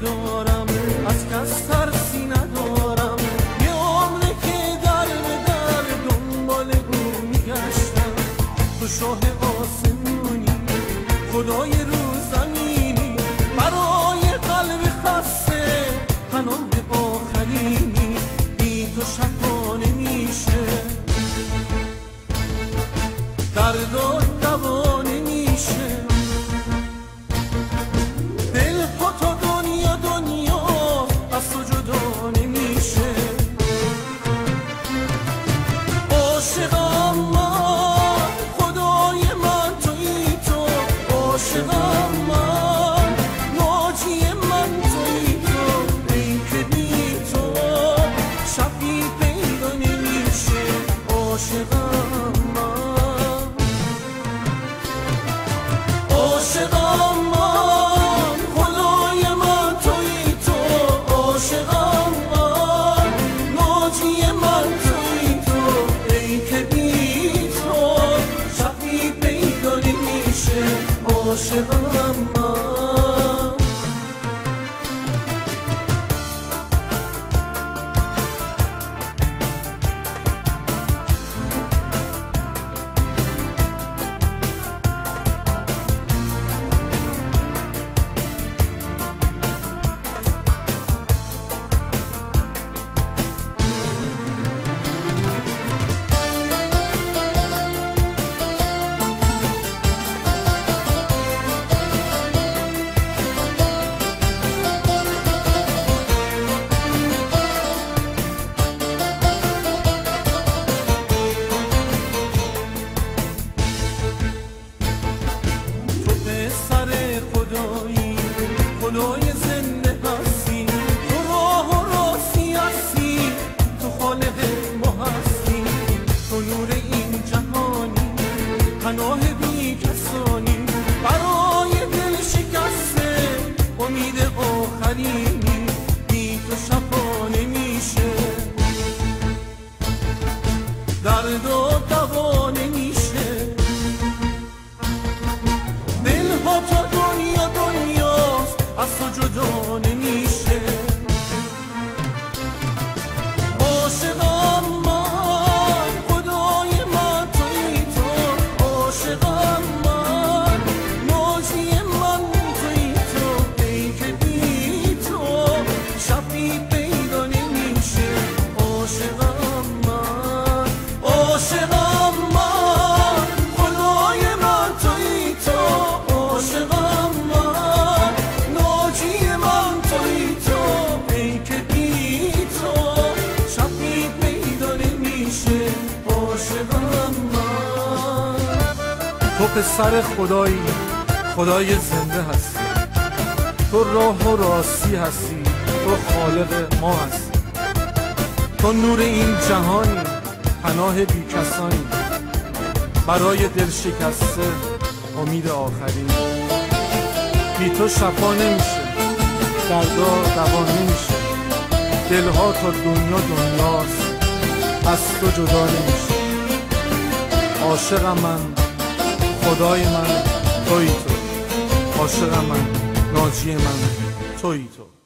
دارم، از کس ترسی ندارم. یه عمره که در به در دنبال او میگشتم. تو شاه آسمونی، خدای رو زمینی، برای قلب خسته پناه آخرینی. بی تو شفا نمیشه، درد و دوا نمیشه. دل پا تو دنیا دنیا از تو جدا نمیشه. عاشقم من، خدای من تویی تو. عاشقم من، ناجی من تویی تو. ای که بی تو شبی پیدا نمیشه. عاشقم من، عاشقم من، خدای من تویی تو. عاشقم من، ناجی من تویی تو. ای که بی تو شبی پیدا نمیشه. عاشقم من. خدای زنده هستی، تو راه و راستی هستی، تو خالق ما هستی. تو نور این جهانی، پناه بی کسانی، برای دل شکسته امید آخرینی. بی تو شفا نمیشه، درد و دوا نمیشه. دل ها تا دنیا دنیاست، از تو جدا نمیشه. عاشقم من، خدای من تویی تو. عاشقم من، ناجی من تویی تو. ای که بی تو شبی پیدا نمیشه. عاشقم من، عاشقم من، خدای من تویی تو. عاشقم من، ناجی من تویی تو. ای که بی تو شبی پیدا نمیشه. عاشقم من. تو پسر خدایی، خدای زنده هستی، تو راه و راستی هستی، تو خالق ما هستی. تو نور این جهانی، پناه بی کسانی، برای دل شکسته امید آخرین. بی تو شفا نمیشه، دردا دوا نمیشه. دلها تا دنیا دنیاست، از تو جدا نمیشه. عاشقم من، خدای من تویی تو. عاشقم من، ناجی من تویی تو.